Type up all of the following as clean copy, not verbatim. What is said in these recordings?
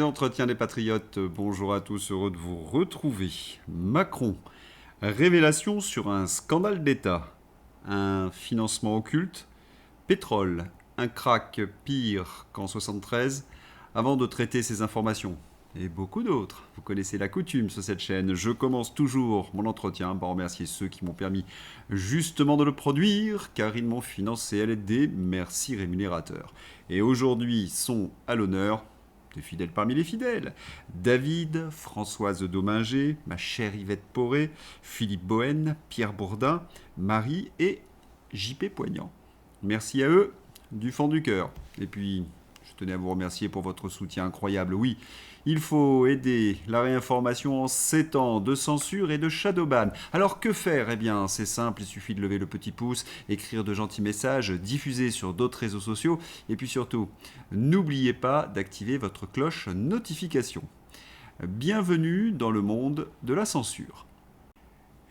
Entretien des Patriotes, bonjour à tous, heureux de vous retrouver. Macron, révélation sur un scandale d'État, un financement occulte, pétrole, un crack pire qu'en 73, avant de traiter ces informations. Et beaucoup d'autres. Vous connaissez la coutume sur cette chaîne. Je commence toujours mon entretien par remercier ceux qui m'ont permis justement de le produire, car ils m'ont financé à l'aide des merci rémunérateurs. Et aujourd'hui sont à l'honneur des fidèles parmi les fidèles. David, Françoise Dominger, ma chère Yvette Poré, Philippe Bohen, Pierre Bourdin, Marie et JP Poignant. Merci à eux du fond du cœur. Et puis, je tenais à vous remercier pour votre soutien incroyable. Oui, il faut aider la réinformation en 7 ans de censure et de shadowban. Alors que faire? Eh bien, c'est simple, il suffit de lever le petit pouce, écrire de gentils messages, diffuser sur d'autres réseaux sociaux, et puis surtout, n'oubliez pas d'activer votre cloche notification. Bienvenue dans le monde de la censure.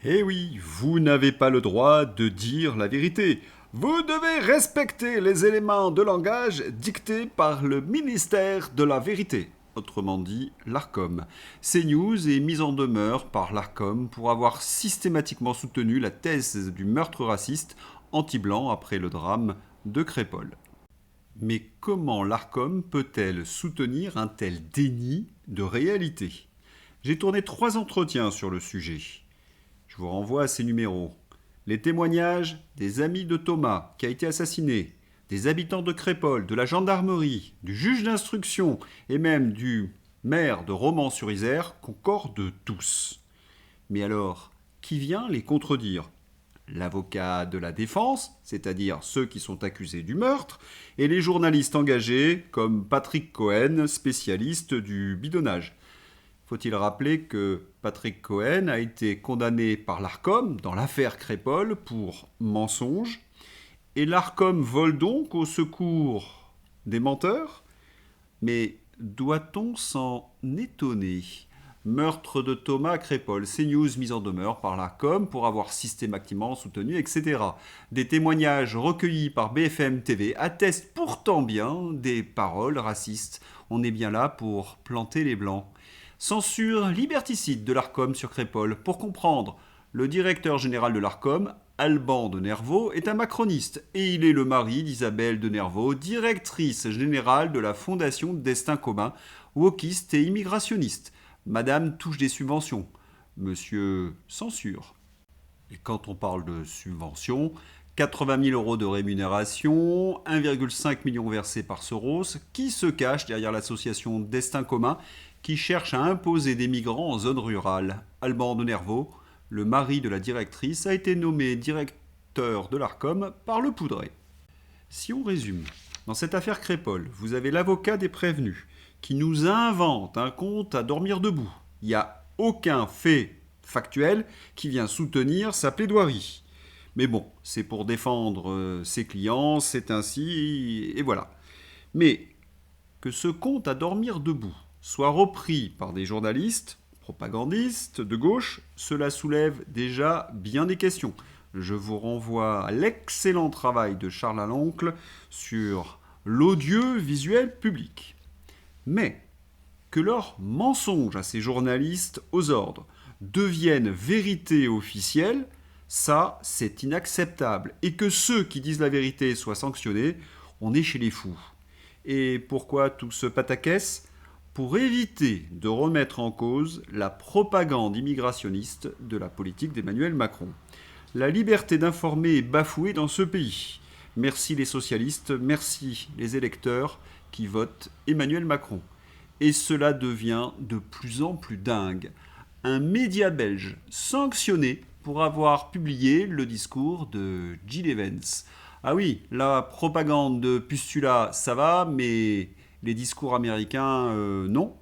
Eh oui, vous n'avez pas le droit de dire la vérité. Vous devez respecter les éléments de langage dictés par le ministère de la Vérité, autrement dit l'ARCOM. CNews est mise en demeure par l'ARCOM pour avoir systématiquement soutenu la thèse du meurtre raciste anti-blanc après le drame de Crépol. Mais comment l'ARCOM peut-elle soutenir un tel déni de réalité? J'ai tourné 3 entretiens sur le sujet. Je vous renvoie à ces numéros. Les témoignages des amis de Thomas, qui a été assassiné, des habitants de Crépol, de la gendarmerie, du juge d'instruction et même du maire de Romans-sur-Isère concordent tous. Mais alors, qui vient les contredire? L'avocat de la défense, c'est-à-dire ceux qui sont accusés du meurtre, et les journalistes engagés comme Patrick Cohen, spécialiste du bidonnage. Faut-il rappeler que Patrick Cohen a été condamné par l'ARCOM dans l'affaire Crépol pour mensonge, et l'ARCOM vole donc au secours des menteurs? Mais doit-on s'en étonner? Meurtre de Thomas Crépol, CNews mise en demeure par l'ARCOM pour avoir systématiquement soutenu, etc. Des témoignages recueillis par BFM TV attestent pourtant bien des paroles racistes. On est bien là pour planter les blancs. Censure liberticide de l'ARCOM sur Crépol. Pour comprendre, le directeur général de l'ARCOM, Alban de Nervaux, est un macroniste et il est le mari d'Isabelle de Nervaux, directrice générale de la Fondation Destin commun, wokiste et immigrationniste. Madame touche des subventions. Monsieur censure. Et quand on parle de subventions, 80 000 euros de rémunération, 1,5 million versés par Soros, qui se cache derrière l'association Destin commun qui cherche à imposer des migrants en zone rurale. Alban de Nervaux, le mari de la directrice, a été nommé directeur de l'ARCOM par le Poudré. Si on résume, dans cette affaire Crépol, vous avez l'avocat des prévenus qui nous invente un compte à dormir debout. Il n'y a aucun fait factuel qui vient soutenir sa plaidoirie. Mais bon, c'est pour défendre ses clients, c'est ainsi, et voilà. Mais que ce compte à dormir debout soit repris par des journalistes, propagandistes de gauche, cela soulève déjà bien des questions. Je vous renvoie à l'excellent travail de Charles Aloncle sur l'audiovisuel public. Mais que leurs mensonges à ces journalistes aux ordres deviennent vérité officielle, ça, c'est inacceptable. Et que ceux qui disent la vérité soient sanctionnés, on est chez les fous. Et pourquoi tout ce pataquès? Pour éviter de remettre en cause la propagande immigrationniste de la politique d'Emmanuel Macron. La liberté d'informer est bafouée dans ce pays. Merci les socialistes, merci les électeurs qui votent Emmanuel Macron. Et cela devient de plus en plus dingue. Un média belge sanctionné pour avoir publié le discours de Jill Evans. Ah oui, la propagande de Pustula, ça va, mais les discours américains, non.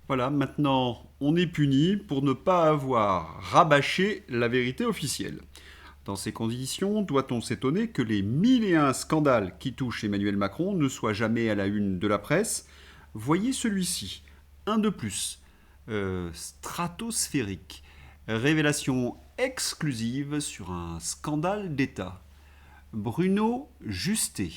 Voilà, maintenant, on est puni pour ne pas avoir rabâché la vérité officielle. Dans ces conditions, doit-on s'étonner que les 1001 scandales qui touchent Emmanuel Macron ne soient jamais à la une de la presse? Voyez celui-ci, un de plus, stratosphérique, révélation exclusive sur un scandale d'État. Bruno Justet.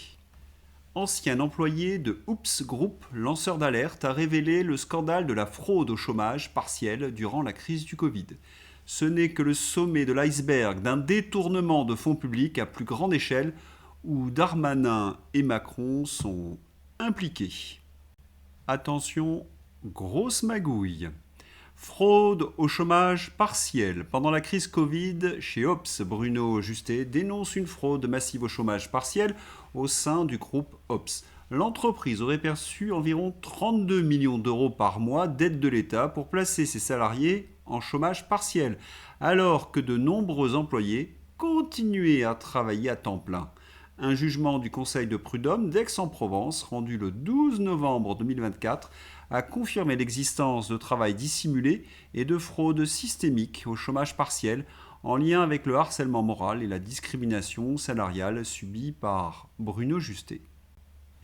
ancien employé de Oops Group, lanceur d'alerte, a révélé le scandale de la fraude au chômage partiel durant la crise du Covid. Ce n'est que le sommet de l'iceberg d'un détournement de fonds publics à plus grande échelle où Darmanin et Macron sont impliqués. Attention, grosse magouille. Fraude au chômage partiel. Pendant la crise Covid, chez Ops, Bruno Justet dénonce une fraude massive au chômage partiel au sein du groupe Ops. L'entreprise aurait perçu environ 32 millions d'euros par mois d'aide de l'État pour placer ses salariés en chômage partiel, alors que de nombreux employés continuaient à travailler à temps plein. Un jugement du Conseil de prud'homme d'Aix-en-Provence, rendu le 12 novembre 2024, a confirmé l'existence de travail dissimulé et de fraude systémique au chômage partiel en lien avec le harcèlement moral et la discrimination salariale subie par Bruno Justet.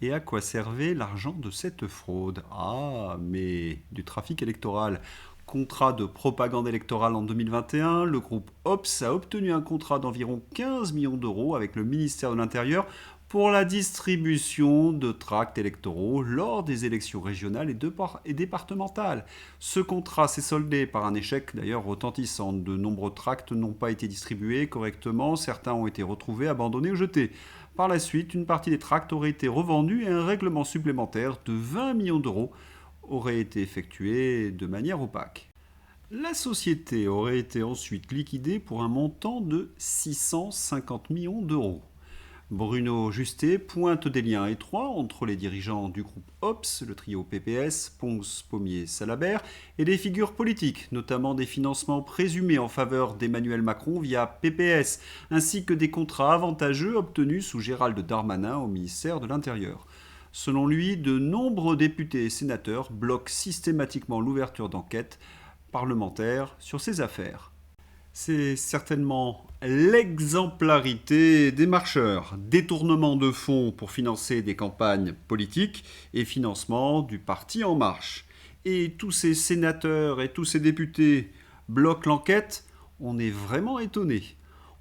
Et à quoi servait l'argent de cette fraude? Ah, mais du trafic électoral. Contrat de propagande électorale en 2021, le groupe Ops a obtenu un contrat d'environ 15 millions d'euros avec le ministère de l'Intérieur pour la distribution de tracts électoraux lors des élections régionales et départementales. Ce contrat s'est soldé par un échec d'ailleurs retentissant. De nombreux tracts n'ont pas été distribués correctement, certains ont été retrouvés, abandonnés ou jetés. Par la suite, une partie des tracts aurait été revendue et un règlement supplémentaire de 20 millions d'euros aurait été effectué de manière opaque. La société aurait été ensuite liquidée pour un montant de 650 millions d'euros. Bruno Justet pointe des liens étroits entre les dirigeants du groupe Ops, le trio PPS, Pons, Pommier, Salabert, et des figures politiques, notamment des financements présumés en faveur d'Emmanuel Macron via PPS, ainsi que des contrats avantageux obtenus sous Gérald Darmanin au ministère de l'Intérieur. Selon lui, de nombreux députés et sénateurs bloquent systématiquement l'ouverture d'enquêtes parlementaires sur ces affaires. C'est certainement l'exemplarité des marcheurs. Détournement de fonds pour financer des campagnes politiques et financement du parti En Marche. Et tous ces sénateurs et tous ces députés bloquent l'enquête, on est vraiment étonné.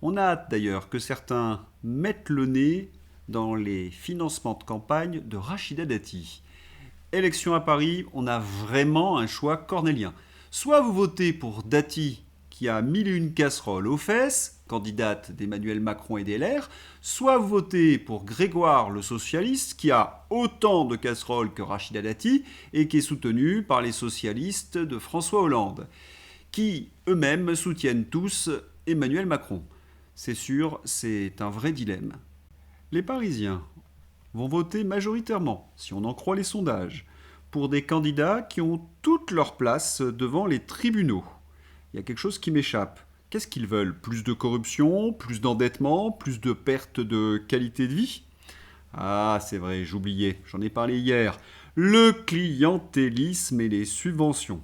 On a hâte d'ailleurs que certains mettent le nez dans les financements de campagne de Rachida Dati. Élection à Paris, on a vraiment un choix cornélien. Soit vous votez pour Dati, qui a 1001 casseroles aux fesses, candidate d'Emmanuel Macron et des LR, soit vous votez pour Grégoire le socialiste, qui a autant de casseroles que Rachida Dati et qui est soutenu par les socialistes de François Hollande, qui eux-mêmes soutiennent tous Emmanuel Macron. C'est sûr, c'est un vrai dilemme. Les Parisiens vont voter majoritairement, si on en croit les sondages, pour des candidats qui ont toute leur place devant les tribunaux. Il y a quelque chose qui m'échappe. Qu'est-ce qu'ils veulent? Plus de corruption, plus d'endettement, plus de perte de qualité de vie? Ah, c'est vrai, j'oubliais, j'en ai parlé hier. Le clientélisme et les subventions.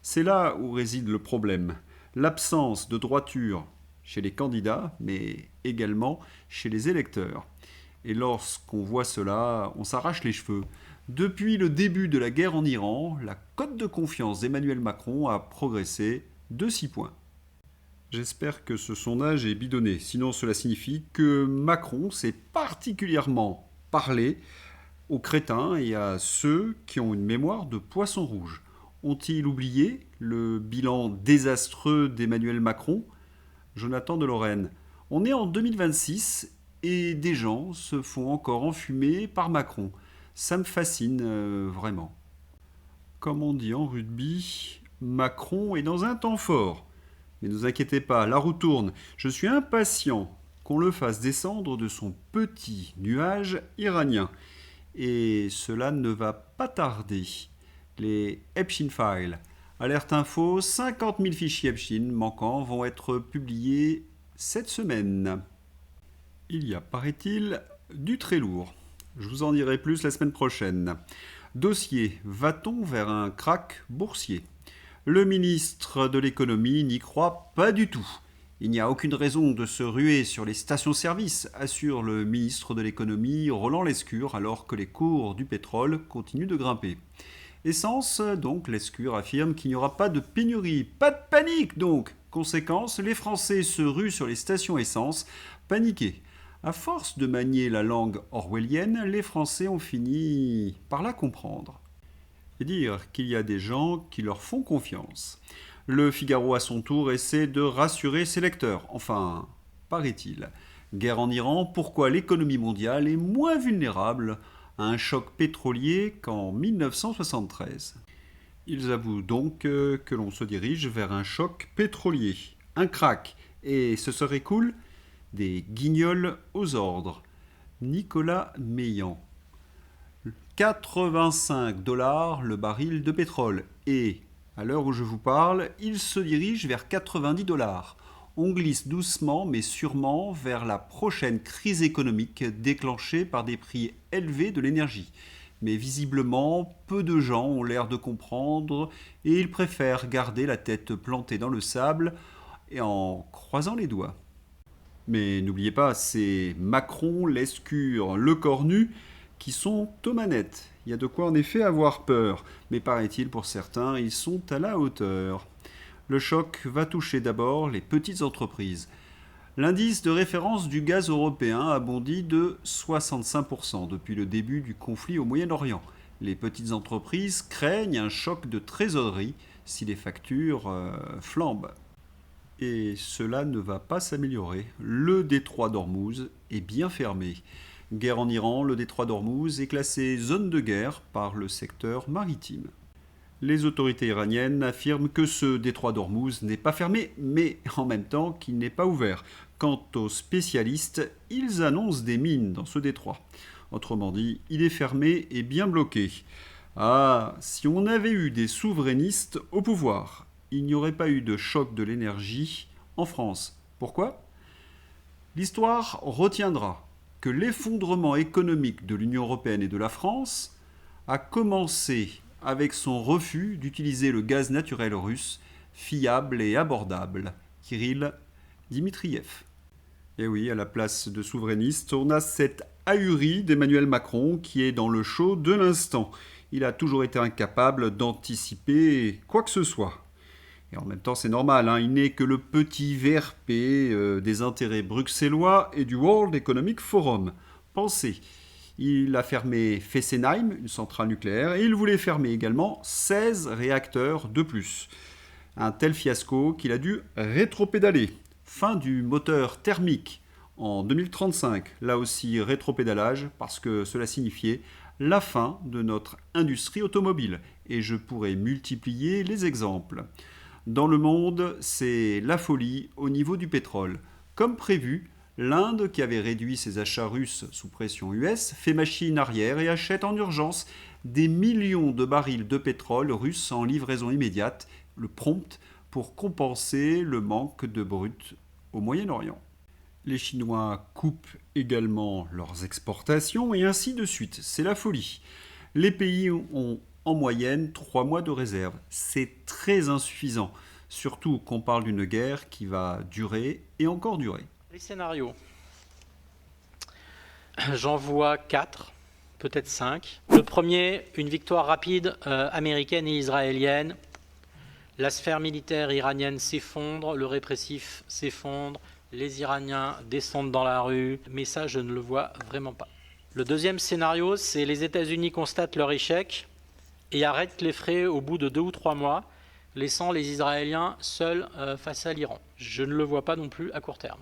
C'est là où réside le problème. L'absence de droiture chez les candidats, mais également chez les électeurs. Et lorsqu'on voit cela, on s'arrache les cheveux. Depuis le début de la guerre en Iran, la cote de confiance d'Emmanuel Macron a progressé de 6 points. J'espère que ce sondage est bidonné, sinon cela signifie que Macron s'est particulièrement parlé aux crétins et à ceux qui ont une mémoire de poisson rouge. Ont-ils oublié le bilan désastreux d'Emmanuel Macron? Jonathan de Lorraine. On est en 2026 et des gens se font encore enfumer par Macron. Ça me fascine vraiment. Comme on dit en rugby, Macron est dans un temps fort. Mais ne vous inquiétez pas, la roue tourne. Je suis impatient qu'on le fasse descendre de son petit nuage iranien. Et cela ne va pas tarder. Les Epstein Files. Alerte info, 50 000 fichiers Epstein manquants vont être publiés cette semaine. Il y a, paraît-il, du très lourd. Je vous en dirai plus la semaine prochaine. Dossier, va-t-on vers un krach boursier? Le ministre de l'économie n'y croit pas du tout. Il n'y a aucune raison de se ruer sur les stations-service, assure le ministre de l'économie Roland Lescure, alors que les cours du pétrole continuent de grimper. Essence, donc, Lescure affirme qu'il n'y aura pas de pénurie. Pas de panique, donc. Conséquence, les Français se ruent sur les stations essence, paniqués. À force de manier la langue orwellienne, les Français ont fini par la comprendre. Et dire qu'il y a des gens qui leur font confiance. Le Figaro à son tour essaie de rassurer ses lecteurs. Enfin, paraît-il. Guerre en Iran, pourquoi l'économie mondiale est moins vulnérable à un choc pétrolier qu'en 1973. Ils avouent donc que l'on se dirige vers un choc pétrolier, un crack, et ce serait cool. Des guignols aux ordres. Nicolas Meillan. 85 $ le baril de pétrole. Et, à l'heure où je vous parle, il se dirige vers 90 $. On glisse doucement mais sûrement vers la prochaine crise économique déclenchée par des prix élevés de l'énergie. Mais visiblement, peu de gens ont l'air de comprendre et ils préfèrent garder la tête plantée dans le sable et en croisant les doigts. Mais n'oubliez pas, c'est Macron, Lescure, Le Cornu qui sont aux manettes. Il y a de quoi en effet avoir peur, mais paraît-il pour certains, ils sont à la hauteur. Le choc va toucher d'abord les petites entreprises. L'indice de référence du gaz européen a bondi de 65% depuis le début du conflit au Moyen-Orient. Les petites entreprises craignent un choc de trésorerie si les factures flambent. Et cela ne va pas s'améliorer. Le détroit d'Ormuz est bien fermé. Guerre en Iran, le détroit d'Ormuz est classé zone de guerre par le secteur maritime. Les autorités iraniennes affirment que ce détroit d'Ormuz n'est pas fermé, mais en même temps qu'il n'est pas ouvert. Quant aux spécialistes, ils annoncent des mines dans ce détroit. Autrement dit, il est fermé et bien bloqué. Ah, si on avait eu des souverainistes au pouvoir, il n'y aurait pas eu de choc de l'énergie en France. Pourquoi ? L'histoire retiendra que l'effondrement économique de l'Union européenne et de la France a commencé avec son refus d'utiliser le gaz naturel russe, fiable et abordable, Kirill Dmitriev. Et oui, à la place de souverainiste, on a cette ahurie d'Emmanuel Macron qui est dans le show de l'instant. Il a toujours été incapable d'anticiper quoi que ce soit. Et en même temps, c'est normal, hein, il n'est que le petit VRP des intérêts bruxellois et du World Economic Forum. Pensez, il a fermé Fessenheim, une centrale nucléaire, et il voulait fermer également 16 réacteurs de plus. Un tel fiasco qu'il a dû rétropédaler. Fin du moteur thermique en 2035. Là aussi, rétropédalage, parce que cela signifiait la fin de notre industrie automobile. Et je pourrais multiplier les exemples. Dans le monde, c'est la folie au niveau du pétrole. Comme prévu, l'Inde, qui avait réduit ses achats russes sous pression US, fait machine arrière et achète en urgence des millions de barils de pétrole russe en livraison immédiate, le prompt, pour compenser le manque de brut au Moyen-Orient. Les Chinois coupent également leurs exportations et ainsi de suite. C'est la folie. Les pays ont en moyenne 3 mois de réserve. C'est très insuffisant, surtout qu'on parle d'une guerre qui va durer et encore durer. Les scénarios. J'en vois 4, peut-être 5. Le premier, une victoire rapide américaine et israélienne. La sphère militaire iranienne s'effondre, le répressif s'effondre, les Iraniens descendent dans la rue, mais ça, je ne le vois vraiment pas. Le deuxième scénario, c'est les États-Unis constatent leur échec et arrêtent les frais au bout de 2 ou 3 mois, laissant les Israéliens seuls face à l'Iran. Je ne le vois pas non plus à court terme.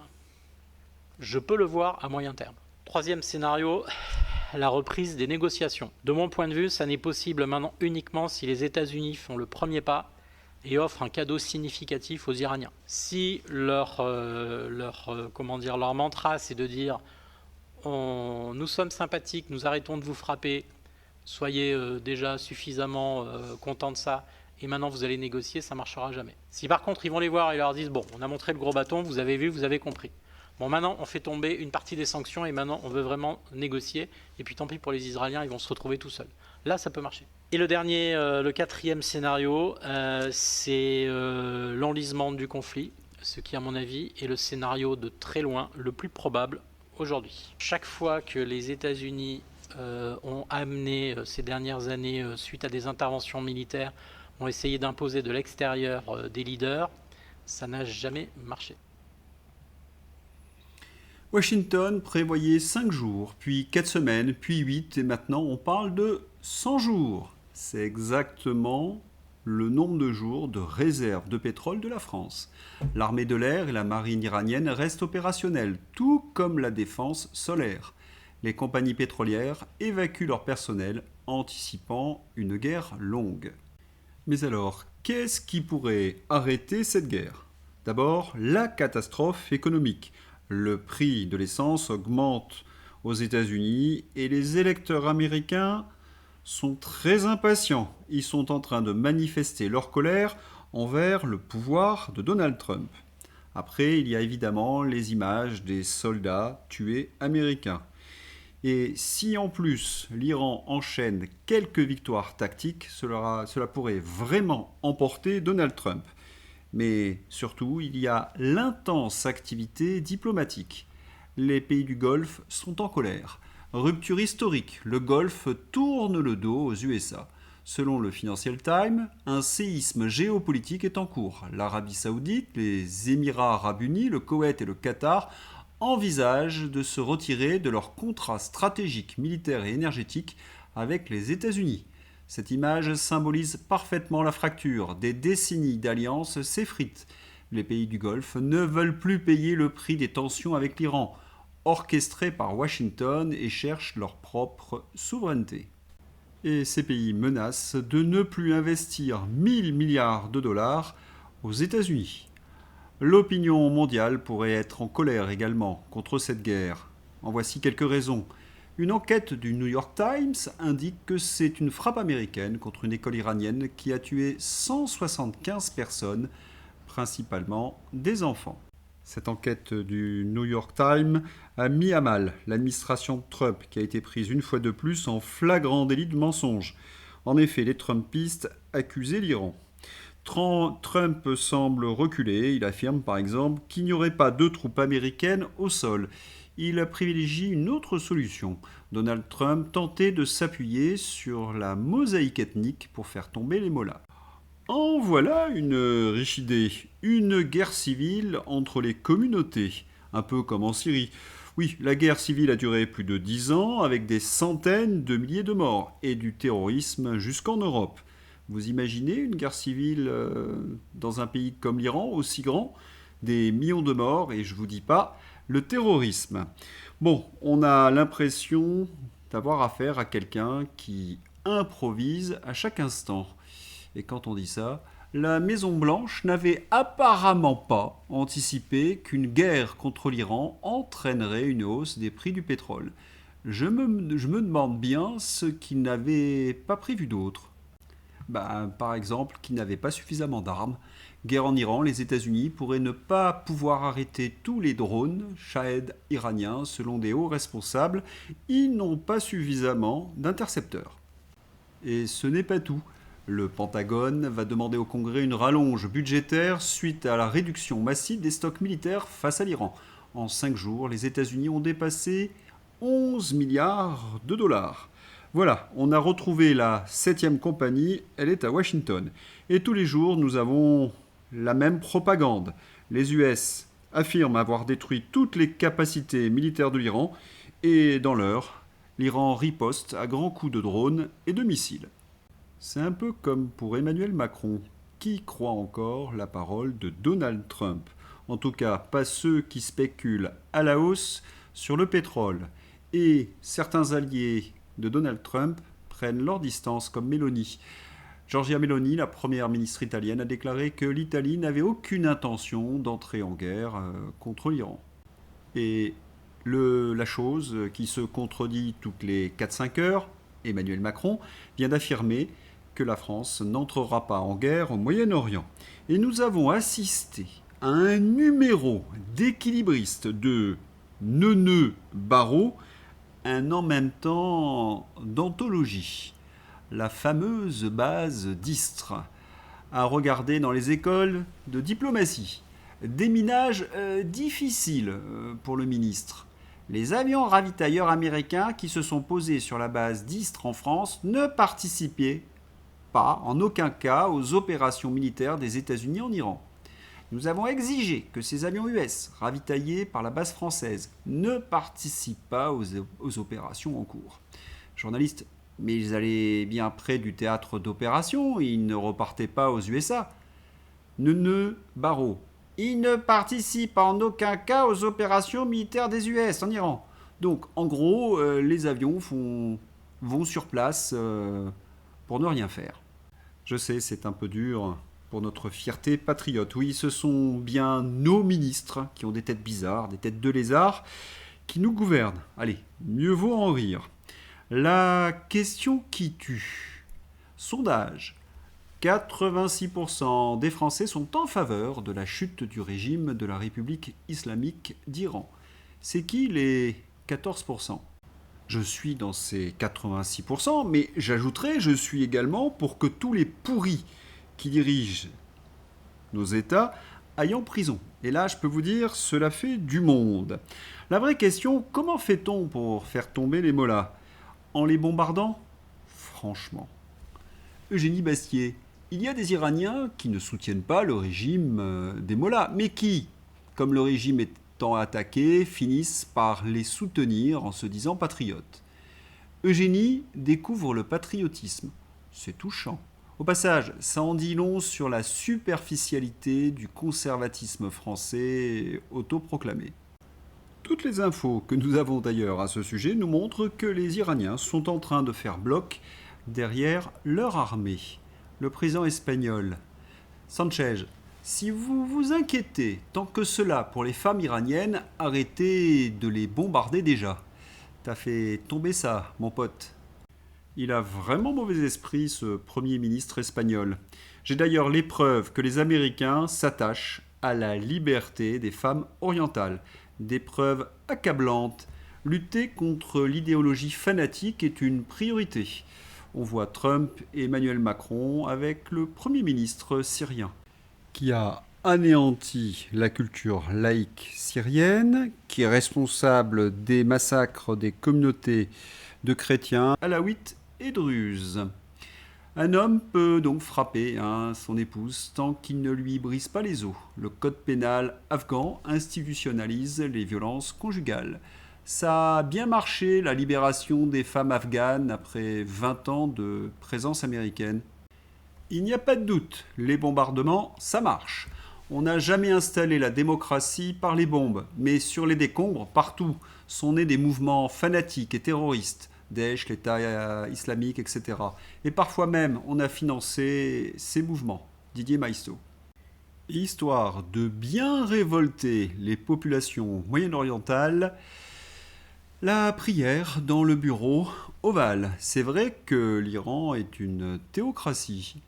Je peux le voir à moyen terme. Troisième scénario, la reprise des négociations. De mon point de vue, ça n'est possible maintenant uniquement si les États-Unis font le premier pas et offrent un cadeau significatif aux Iraniens. Si leur mantra, c'est de dire nous sommes sympathiques, nous arrêtons de vous frapper, soyez déjà suffisamment contents de ça, et maintenant vous allez négocier, ça ne marchera jamais. Si par contre ils vont les voir et leur disent bon, on a montré le gros bâton, vous avez vu, vous avez compris. Bon, maintenant on fait tomber une partie des sanctions et maintenant on veut vraiment négocier, et puis tant pis pour les Israéliens, ils vont se retrouver tout seuls. Là, ça peut marcher. Et le quatrième scénario, c'est l'enlisement du conflit, ce qui à mon avis est le scénario de très loin le plus probable aujourd'hui. Chaque fois que les États-Unis ont amené ces dernières années, suite à des interventions militaires, ont essayé d'imposer de l'extérieur des leaders, ça n'a jamais marché. Washington prévoyait 5 jours, puis 4 semaines, puis 8, et maintenant on parle de 100 jours. C'est exactement le nombre de jours de réserve de pétrole de la France. L'armée de l'air et la marine iranienne restent opérationnelles, tout comme la défense solaire. Les compagnies pétrolières évacuent leur personnel, anticipant une guerre longue. Mais alors, qu'est-ce qui pourrait arrêter cette guerre? D'abord, la catastrophe économique. Le prix de l'essence augmente aux États-Unis et les électeurs américains sont très impatients. Ils sont en train de manifester leur colère envers le pouvoir de Donald Trump. Après, il y a évidemment les images des soldats tués américains. Et si en plus l'Iran enchaîne quelques victoires tactiques, cela pourrait vraiment emporter Donald Trump. Mais surtout, il y a l'intense activité diplomatique. Les pays du Golfe sont en colère. Rupture historique, le Golfe tourne le dos aux USA. Selon le Financial Times, un séisme géopolitique est en cours. L'Arabie Saoudite, les Émirats Arabes Unis, le Koweït et le Qatar envisagent de se retirer de leur contrat stratégique militaire et énergétique avec les États-Unis. Cette image symbolise parfaitement la fracture. Des décennies d'alliances s'effritent. Les pays du Golfe ne veulent plus payer le prix des tensions avec l'Iran, orchestrées par Washington, et cherchent leur propre souveraineté. Et ces pays menacent de ne plus investir 1000 milliards de dollars aux États-Unis. L'opinion mondiale pourrait être en colère également contre cette guerre. En voici quelques raisons. Une enquête du New York Times indique que c'est une frappe américaine contre une école iranienne qui a tué 175 personnes, principalement des enfants. Cette enquête du New York Times a mis à mal l'administration Trump, qui a été prise une fois de plus en flagrant délit de mensonge. En effet, les Trumpistes accusaient l'Iran. Trump semble reculer. Il affirme par exemple qu'il n'y aurait pas de troupes américaines au sol. Il privilégie une autre solution. Donald Trump tentait de s'appuyer sur la mosaïque ethnique pour faire tomber les mollahs. En voilà une riche idée. Une guerre civile entre les communautés. Un peu comme en Syrie. Oui, la guerre civile a duré plus de 10 ans avec des centaines de milliers de morts et du terrorisme jusqu'en Europe. Vous imaginez une guerre civile dans un pays comme l'Iran, aussi grand, des millions de morts, et je vous dis pas le terrorisme. Bon, on a l'impression d'avoir affaire à quelqu'un qui improvise à chaque instant. Et quand on dit ça, la Maison-Blanche n'avait apparemment pas anticipé qu'une guerre contre l'Iran entraînerait une hausse des prix du pétrole. Je me demande bien ce qu'ils n'avaient pas prévu d'autre. Par exemple, qu'ils n'avaient pas suffisamment d'armes. Guerre en Iran, les États-Unis pourraient ne pas pouvoir arrêter tous les drones Shahed iraniens, selon des hauts responsables. Ils n'ont pas suffisamment d'intercepteurs. Et ce n'est pas tout. Le Pentagone va demander au Congrès une rallonge budgétaire suite à la réduction massive des stocks militaires face à l'Iran. En 5 jours, les États-Unis ont dépassé 11 milliards de dollars. Voilà, on a retrouvé la 7e compagnie, elle est à Washington. Et tous les jours, nous avons la même propagande. Les US affirment avoir détruit toutes les capacités militaires de l'Iran, et dans l'heure, l'Iran riposte à grands coups de drones et de missiles. C'est un peu comme pour Emmanuel Macron, qui croit encore la parole de Donald Trump. En tout cas, pas ceux qui spéculent à la hausse sur le pétrole. Et certains alliés de Donald Trump prennent leur distance, comme Meloni. Giorgia Meloni, la première ministre italienne, a déclaré que l'Italie n'avait aucune intention d'entrer en guerre contre l'Iran. Et la chose qui se contredit toutes les 4-5 heures, Emmanuel Macron vient d'affirmer que la France n'entrera pas en guerre au Moyen-Orient. Et nous avons assisté à un numéro d'équilibriste de Neuneu Barrot, un en même temps d'anthologie. La fameuse base d'Istres, à regarder dans les écoles de diplomatie. Déminage difficile pour le ministre. Les avions ravitailleurs américains qui se sont posés sur la base d'Istres en France ne participaient pas en aucun cas aux opérations militaires des États-Unis en Iran. Nous avons exigé que ces avions US, ravitaillés par la base française, ne participent pas aux opérations en cours. Journaliste, mais ils allaient bien près du théâtre d'opération, ils ne repartaient pas aux USA. Barreau. Ils ne participent en aucun cas aux opérations militaires des US en Iran. Donc, en gros, les avions vont sur place pour ne rien faire. Je sais, c'est un peu dur pour notre fierté patriote. Oui, ce sont bien nos ministres qui ont des têtes bizarres, des têtes de lézard, qui nous gouvernent. Allez, mieux vaut en rire. La question qui tue. Sondage. 86% des Français sont en faveur de la chute du régime de la République islamique d'Iran. C'est qui les 14%? Je suis dans ces 86%, mais j'ajouterai, je suis également pour que tous les pourris qui dirigent nos États aillent en prison. Et là, je peux vous dire, cela fait du monde. La vraie question, comment fait-on pour faire tomber les mollahs? En les bombardant? Franchement. Eugénie Bastier. Il y a des Iraniens qui ne soutiennent pas le régime des mollahs, mais qui, comme le régime étant attaqué, finissent par les soutenir en se disant patriotes. Eugénie découvre le patriotisme. C'est touchant. Au passage, ça en dit long sur la superficialité du conservatisme français autoproclamé. Toutes les infos que nous avons d'ailleurs à ce sujet nous montrent que les Iraniens sont en train de faire bloc derrière leur armée. Le président espagnol, Sanchez, si vous vous inquiétez tant que cela pour les femmes iraniennes, arrêtez de les bombarder déjà. T'as fait tomber ça, mon pote. Il a vraiment mauvais esprit, ce Premier ministre espagnol. J'ai d'ailleurs les preuves que les Américains s'attachent à la liberté des femmes orientales. Des preuves accablantes. Lutter contre l'idéologie fanatique est une priorité. On voit Trump et Emmanuel Macron avec le Premier ministre syrien, qui a anéanti la culture laïque syrienne, qui est responsable des massacres des communautés de chrétiens, alaouites et druzes. Un homme peut donc frapper son épouse tant qu'il ne lui brise pas les os. Le code pénal afghan institutionnalise les violences conjugales. Ça a bien marché, la libération des femmes afghanes après 20 ans de présence américaine. Il n'y a pas de doute, les bombardements, ça marche. On n'a jamais installé la démocratie par les bombes, mais sur les décombres, partout, sont nés des mouvements fanatiques et terroristes, Daesh, l'État islamique, etc. Et parfois même, on a financé ces mouvements. Didier Maistre. Histoire de bien révolter les populations moyen-orientales, la prière dans le bureau ovale. C'est vrai que l'Iran est une théocratie,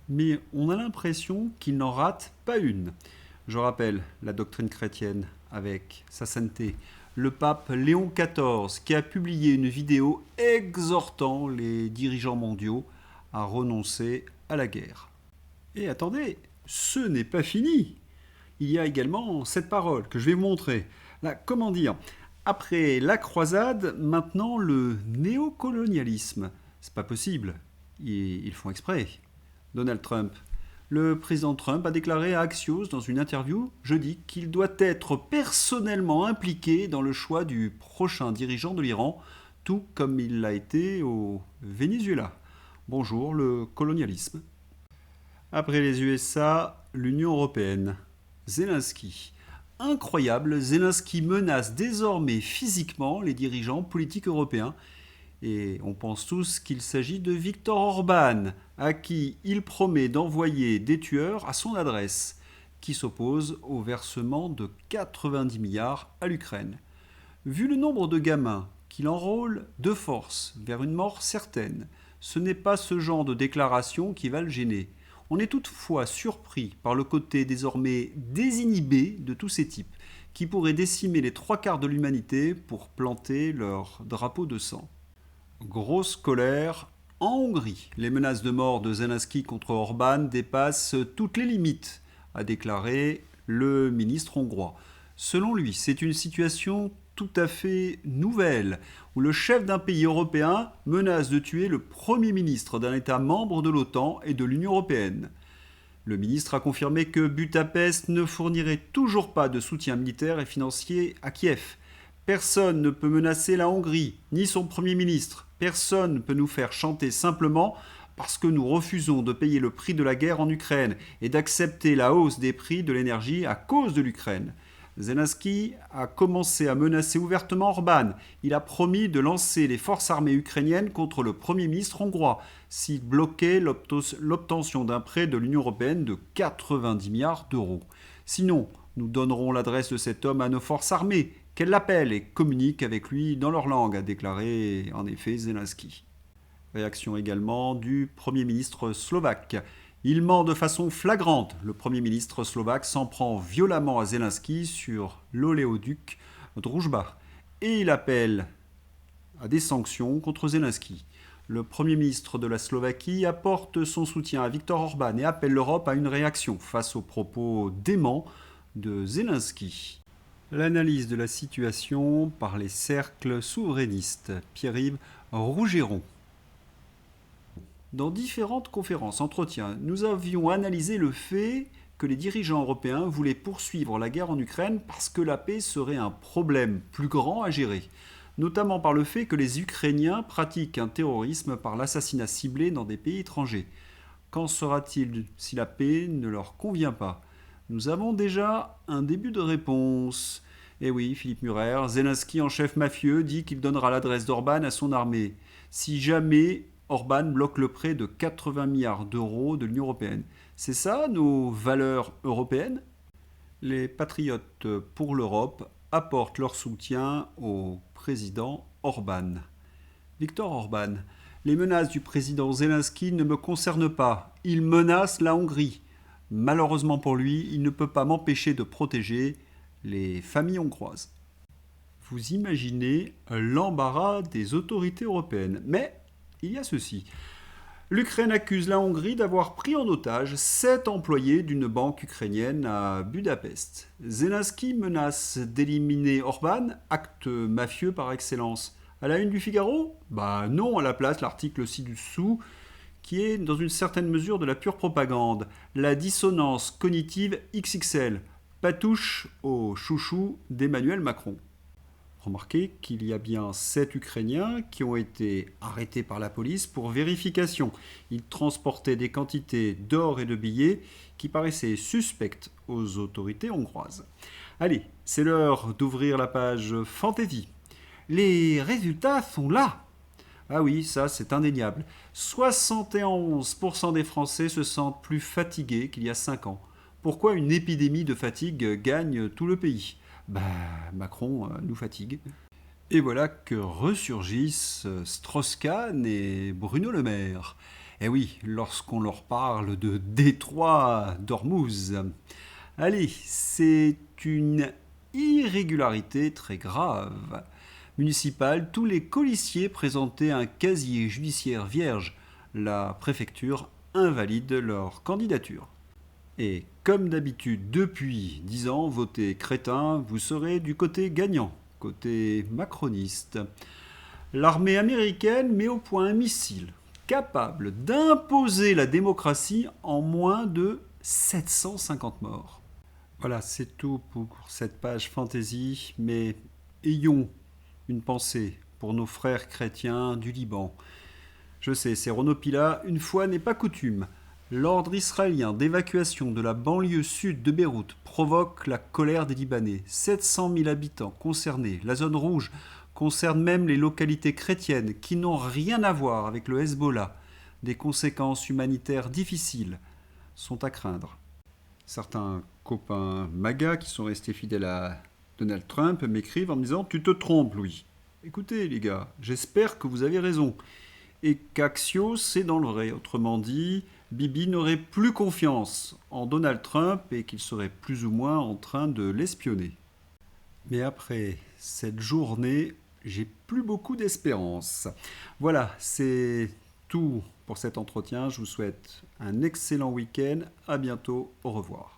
mais on a l'impression qu'il n'en rate pas une. Je rappelle la doctrine chrétienne avec sa sainteté. Le pape Léon XIV qui a publié une vidéo exhortant les dirigeants mondiaux à renoncer à la guerre. Et attendez, ce n'est pas fini. Il y a également cette parole que je vais vous montrer. Là, comment dire ? Après la croisade, maintenant le néocolonialisme. C'est pas possible. Ils font exprès. Donald Trump. Le président Trump a déclaré à Axios dans une interview jeudi qu'il doit être personnellement impliqué dans le choix du prochain dirigeant de l'Iran, tout comme il l'a été au Venezuela. Bonjour le colonialisme. Après les USA, l'Union européenne. Zelensky. Incroyable, Zelensky menace désormais physiquement les dirigeants politiques européens. Et on pense tous qu'il s'agit de Viktor Orban, à qui il promet d'envoyer des tueurs à son adresse, qui s'oppose au versement de 90 milliards à l'Ukraine. Vu le nombre de gamins qu'il enrôle de force vers une mort certaine, ce n'est pas ce genre de déclaration qui va le gêner. On est toutefois surpris par le côté désormais désinhibé de tous ces types, qui pourraient décimer les 3/4 de l'humanité pour planter leur drapeau de sang. Grosse colère en Hongrie. Les menaces de mort de Zelensky contre Orban dépassent toutes les limites, a déclaré le ministre hongrois. Selon lui, c'est une situation tout à fait nouvelle, où le chef d'un pays européen menace de tuer le Premier ministre d'un État membre de l'OTAN et de l'Union européenne. Le ministre a confirmé que Budapest ne fournirait toujours pas de soutien militaire et financier à Kiev. Personne ne peut menacer la Hongrie, ni son Premier ministre. Personne ne peut nous faire chanter simplement parce que nous refusons de payer le prix de la guerre en Ukraine et d'accepter la hausse des prix de l'énergie à cause de l'Ukraine. Zelensky a commencé à menacer ouvertement Orban. Il a promis de lancer les forces armées ukrainiennes contre le Premier ministre hongrois s'il bloquait l'obtention d'un prêt de l'Union européenne de 90 milliards d'euros. Sinon, nous donnerons l'adresse de cet homme à nos forces armées, qu'elles l'appellent et communiquent avec lui dans leur langue, a déclaré en effet Zelensky. Réaction également du Premier ministre slovaque. Il ment de façon flagrante. Le Premier ministre slovaque s'en prend violemment à Zelensky sur l'oléoduc Druzhba et il appelle à des sanctions contre Zelensky. Le Premier ministre de la Slovaquie apporte son soutien à Viktor Orban et appelle l'Europe à une réaction face aux propos déments de Zelensky. L'analyse de la situation par les cercles souverainistes. Pierre-Yves Rougeron. Dans différentes conférences, entretiens, nous avions analysé le fait que les dirigeants européens voulaient poursuivre la guerre en Ukraine parce que la paix serait un problème plus grand à gérer, notamment par le fait que les Ukrainiens pratiquent un terrorisme par l'assassinat ciblé dans des pays étrangers. Qu'en sera-t-il si la paix ne leur convient pas ? Nous avons déjà un début de réponse. Eh oui, Philippe Murer, Zelensky en chef mafieux dit qu'il donnera l'adresse d'Orban à son armée. Si jamais Orban bloque le prêt de 80 milliards d'euros de l'Union européenne. C'est ça nos valeurs européennes ? Les patriotes pour l'Europe apportent leur soutien au président Orban. Viktor Orban, les menaces du président Zelensky ne me concernent pas. Il menace la Hongrie. Malheureusement pour lui, il ne peut pas m'empêcher de protéger les familles hongroises. Vous imaginez l'embarras des autorités européennes. Mais il y a ceci. L'Ukraine accuse la Hongrie d'avoir pris en otage 7 employés d'une banque ukrainienne à Budapest. Zelensky menace d'éliminer Orban, acte mafieux par excellence. À la une du Figaro ? Bah non, à la place, l'article ci-dessous, qui est dans une certaine mesure de la pure propagande. La dissonance cognitive XXL. Patouche au chouchou d'Emmanuel Macron. Remarquez qu'il y a bien 7 Ukrainiens qui ont été arrêtés par la police pour vérification. Ils transportaient des quantités d'or et de billets qui paraissaient suspectes aux autorités hongroises. Allez, c'est l'heure d'ouvrir la page Fantasy. Les résultats sont là. Ah oui, ça c'est indéniable. 71% des Français se sentent plus fatigués qu'il y a 5 ans. Pourquoi une épidémie de fatigue gagne tout le pays ? Macron nous fatigue. Et voilà que ressurgissent Strauss-Kahn et Bruno Le Maire. Eh oui, lorsqu'on leur parle de Détroit d'Ormuz. Allez, c'est une irrégularité très grave. Municipale, tous les colistiers présentaient un casier judiciaire vierge. La préfecture invalide leur candidature. Et comme d'habitude, depuis 10 ans, votez crétin, vous serez du côté gagnant, côté macroniste. L'armée américaine met au point un missile capable d'imposer la démocratie en moins de 750 morts. Voilà, c'est tout pour cette page fantasy, mais ayons une pensée pour nos frères chrétiens du Liban. Je sais, c'est Renaud Pila, une fois n'est pas coutume. L'ordre israélien d'évacuation de la banlieue sud de Beyrouth provoque la colère des Libanais. 700 000 habitants concernés. La zone rouge concerne même les localités chrétiennes qui n'ont rien à voir avec le Hezbollah. Des conséquences humanitaires difficiles sont à craindre. Certains copains MAGA qui sont restés fidèles à Donald Trump m'écrivent en me disant « Tu te trompes, Louis. Écoutez, les gars, j'espère que vous avez raison. Et qu'Axios, c'est dans le vrai. Autrement dit, Bibi n'aurait plus confiance en Donald Trump et qu'il serait plus ou moins en train de l'espionner. Mais après cette journée, j'ai plus beaucoup d'espérance. Voilà, c'est tout pour cet entretien. Je vous souhaite un excellent week-end. À bientôt. Au revoir.